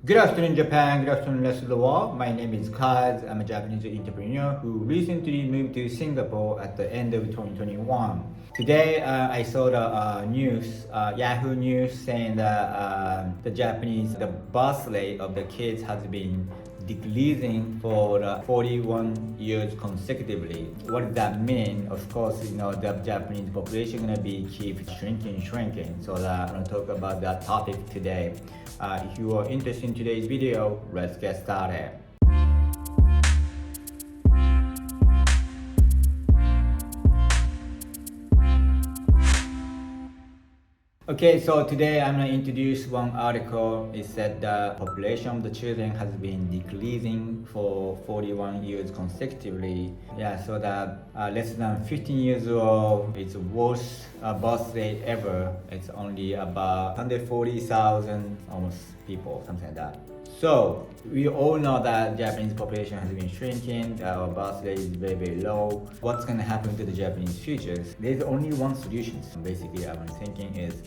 Good afternoon, Japan. Good afternoon, rest of the world. My name is Kaz. I'm a Japanese entrepreneur who recently moved to Singapore at the end of 2021. Today, I saw the news, Yahoo News, saying that the birth rate of the kids has been decreasing for 41 years consecutively. What does that mean? Of course, the Japanese population gonna be keep shrinking. So I'm gonna talk about that topic today. If you are interested in today's video, let's get started. Okay, so today I'm going to introduce one article. It said the population of the children has been decreasing for 41 years consecutively. Yeah, so that less than 15 years old, it's the worst birth rate ever. It's only about 140,000 almost people, something like that. So we all know that Japanese population has been shrinking, our birth rate is very, very low. What's going to happen to the Japanese future? There's only one solution. Basically, I'm thinking is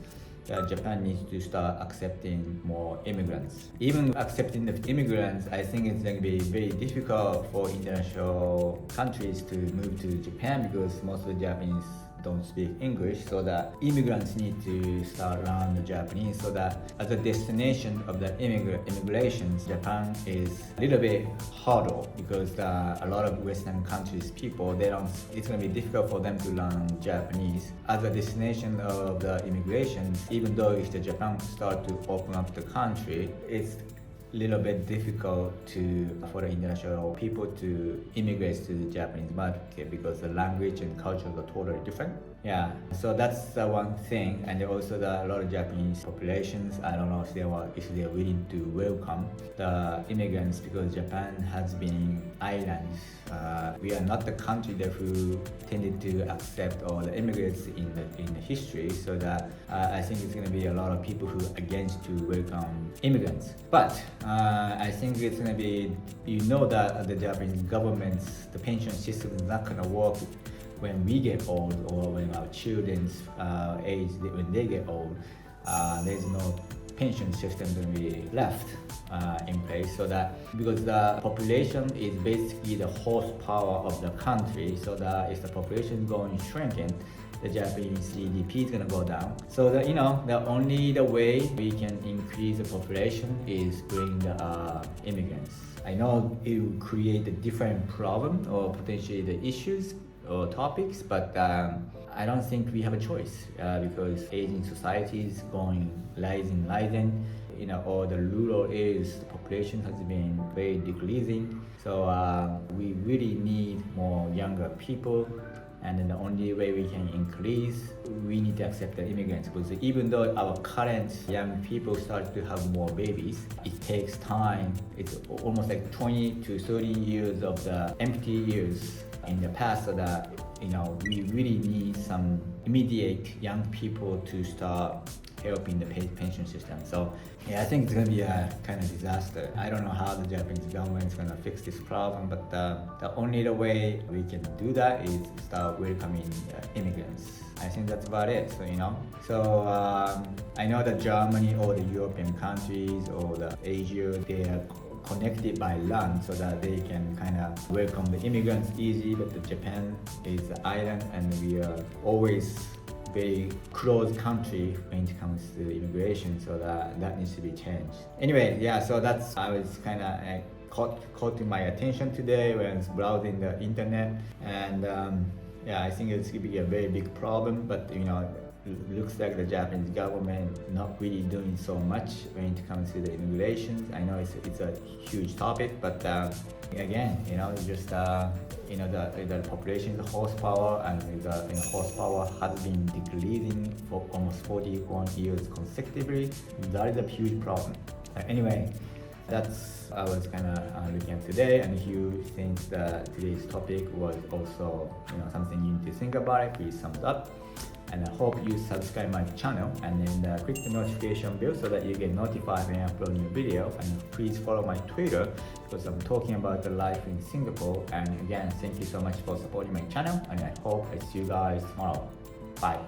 that Japan needs to start accepting more immigrants. Even accepting the immigrants, I think it's going to be very difficult for international countries to move to Japan because most of the Japanese don't speak English, so that immigrants need to start learning the Japanese, so that as a destination of the immigrations, Japan is a little bit harder because a lot of Western countries people, it's going to be difficult for them to learn Japanese. As a destination of the immigrations, even though if the Japan start to open up the country, it's little bit difficult for the international people to immigrate to the Japanese market because the language and culture are totally different. Yeah, so that's the one thing. And also a lot of Japanese populations, I don't know if they're willing to welcome the immigrants because Japan has been islands. We are not the country that who tended to accept all the immigrants in the history, so that I think it's going to be a lot of people who are against to welcome immigrants. But I think it's going to be, that the Japanese government's, the pension system is not going to work when we get old or when our children's age, when they get old. There's no pension system going to be left in place, so that because the population is basically the horsepower of the country, so that if the population is going shrinking, the Japanese GDP is going to go down. So that the way we can increase the population is bring the immigrants. I know it will create a different problem or potentially the issues or topics, but I don't think we have a choice because aging society is rising. All the rural areas, the population has been very decreasing. So we really need more younger people. And then the only way we can increase, we need to accept the immigrants, because even though our current young people start to have more babies, it takes time. It's almost like 20 to 30 years of the empty years in the past, so that we really need some immediate young people to start helping the pension system. So yeah, I think it's going to be a kind of disaster. I don't know how the Japanese government is going to fix this problem, but the only way we can do that is start welcoming immigrants. I think that's about it. So I know that Germany or the European countries or the Asia, they are connected by land, so that they can kind of welcome the immigrants easy, but Japan is an island and we are always very close country when it comes to immigration, so that needs to be changed. Anyway, yeah, so I was kind of caught my attention today when I was browsing the internet, and I think it's going to be a very big problem, but it looks like the Japanese government not really doing so much when it comes to the immigration. I know it's a huge topic, but again, just the population, the horsepower, and the horsepower has been decreasing for almost 41 years consecutively. That is a huge problem. Anyway, that's I was kind of looking at today, and if you think that today's topic was also something you need to think about it, please thumbs up. And I hope you subscribe my channel and then click the notification bell so that you get notified when I upload new video. And please follow my Twitter because I'm talking about the life in Singapore. And again, thank you so much for supporting my channel, and I hope I see you guys tomorrow. Bye.